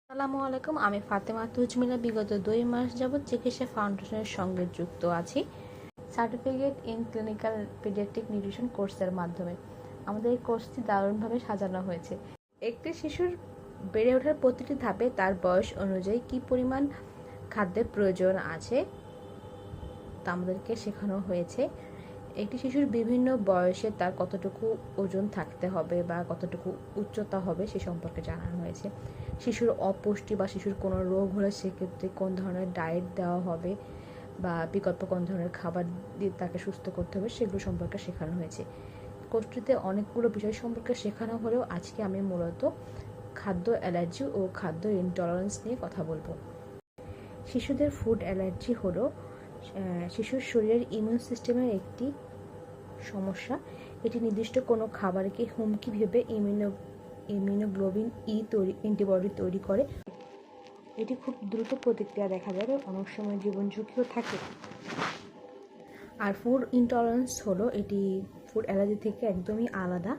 আসসালামু আলাইকুম। আমি ফাতেমা তুজমিলা বিগত 2 মাস যাবৎ চিকিৎসা ফাউন্ডেশনের সঙ্গে যুক্ত আছি certificate in clinical paediatric nutrition কোর্সের মাধ্যমে। আমাদের এই কোর্সটি দারুণভাবে সাজানো হয়েছে। একটি শিশুর বেড়ে ওঠার প্রতিটি ধাপে তার বয়স অনুযায়ী কী পরিমাণ খাদ্যের প্রয়োজন আছে তা আমাদেরকে শেখানো হয়েছে। একটি শিশুর বিভিন্ন বয়সে তার কতটুকু ওজন থাকতে হবে বা কতটুকু উচ্চতা হবে সে সম্পর্কে জানানো হয়েছে। শিশুর অপুষ্টি বা শিশুর কোনো রোগ হলে সেক্ষেত্রে কোন ধরনের ডায়েট দেওয়া হবে বা বিকল্প কোন ধরনের খাবার দিয়ে তাকে সুস্থ করতে হবে সেগুলো সম্পর্কে শেখানো হয়েছে। কোর্সটিতে অনেকগুলো বিষয় সম্পর্কে শেখানো হলেও আজকে আমি মূলত খাদ্য অ্যালার্জি ও খাদ্য ইনটলারেন্স নিয়ে কথা বলবো। শিশুদের ফুড অ্যালার্জি হলো শিশুর শরীরের ইমিউন সিস্টেমের একটি সমস্যা। এটি নির্দিষ্ট কোনো খাবারকে হুমকি ভেবে ইমিউনোগ্লোবিন অ্যান্টিবডি তৈরি করে। এটি খুব দ্রুত প্রতিক্রিয়া দেখা যাবে, অনেক সময় জীবন ঝুঁকিও থাকে। আর ফুড ইনটলারেন্স হলো এটি ফুড অ্যালার্জি থেকে একদমই আলাদা।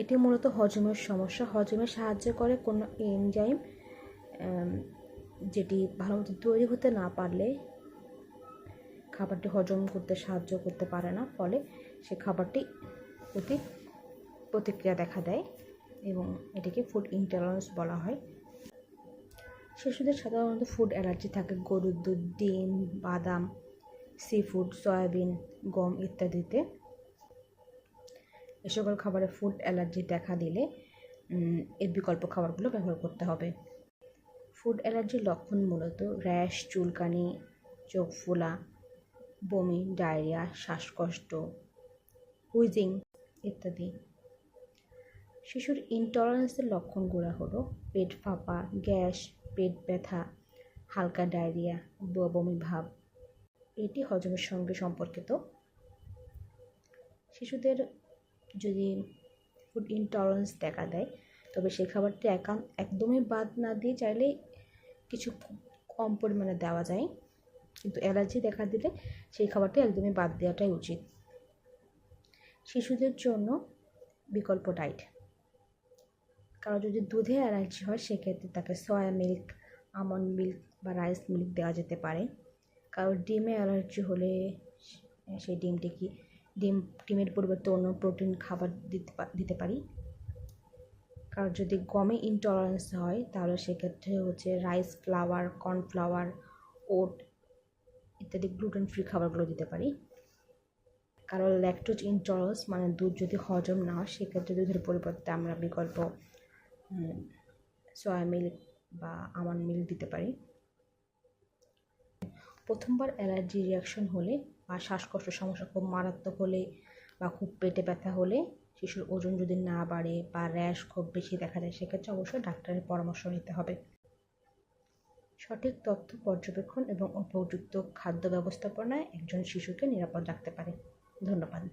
এটি মূলত হজমের সমস্যা। হজমে সাহায্য করে কোনো এনজাইম যেটি ভালোমতো তৈরি হতে না পারলে খাবারটি হজম করতে সাহায্য করতে পারে না, ফলে সে খাবারটি প্রতিক্রিয়া দেখা দেয় এবং এটিকে ফুড ইনটলারেন্স বলা হয়। শিশুদের সাধারণত ফুড অ্যালার্জি থাকে গরুর দুধ, ডিম, বাদাম, সি ফুড, সয়াবিন, গম ইত্যাদিতে। এ সকল খাবারে ফুড অ্যালার্জি দেখা দিলে এর বিকল্প খাবারগুলো ব্যবহার করতে হবে। ফুড অ্যালার্জির লক্ষণ মূলত র্যাশ, চুলকানি, চোখ ফোলা, বমি, ডায়রিয়া, শ্বাসকষ্ট, হুইজিং ইত্যাদি। শিশুর ইনটলারেন্সের লক্ষণগুলো হলো পেট ফাঁপা, গ্যাস, পেট ব্যথা, হালকা ডায়রিয়া, বমি ভাব। এটি হজমের সঙ্গে সম্পর্কিত। শিশুদের যদি ফুড ইনটলারেন্স দেখা দেয় তবে সেই খাবারটি একদমই বাদ না দিয়ে চাইলে কিছু কম পরিমাণে দেওয়া যায়, কিন্তু অ্যালার্জি দেখা দিলে সেই খাবারটি একদমই বাদ দেওয়াটাই উচিত। শিশুদের জন্য বিকল্প ডায়েট, কারো যদি দুধে অ্যালার্জি হয় সেক্ষেত্রে তাকে সয়া মিল্ক, আমন্ড মিল্ক বা রাইস মিল্ক দেওয়া যেতে পারে। কারো ডিমে অ্যালার্জি হলে সেই ডিমের পরিবর্তে অন্য প্রোটিন খাবার দিতে পারি। কারো যদি গমে ইনটলারেন্স হয় তাহলে সেক্ষেত্রে রাইস ফ্লাওয়ার, কর্নফ্লাওয়ার, ওট ইত্যাদি গ্লুটেন ফ্রি খাবারগুলো দিতে পারি। কারো ল্যাকটোজ ইনটলারেন্স মানে দুধ যদি হজম না হয় সেক্ষেত্রে দুধের পরিবর্তে আমরা বিকল্প সয়া মিল্ক বা আমন্ড মিল্ক দিতে পারি। প্রথমবার অ্যালার্জি রিয়াকশন হলে বা শ্বাসকষ্টের সমস্যা খুব মারাত্মক হলে বা খুব পেটে ব্যথা হলে, শিশুর ওজন যদি না বাড়ে বা র্যাশ খুব বেশি দেখা যায় সেক্ষেত্রে অবশ্যই ডাক্তারের পরামর্শ নিতে হবে। সঠিক তথ্য পর্যবেক্ষণ এবং উপযুক্ত খাদ্য ব্যবস্থাপনায় একজন শিশুকে নিরাপদ রাখতে পারে। ধন্যবাদ।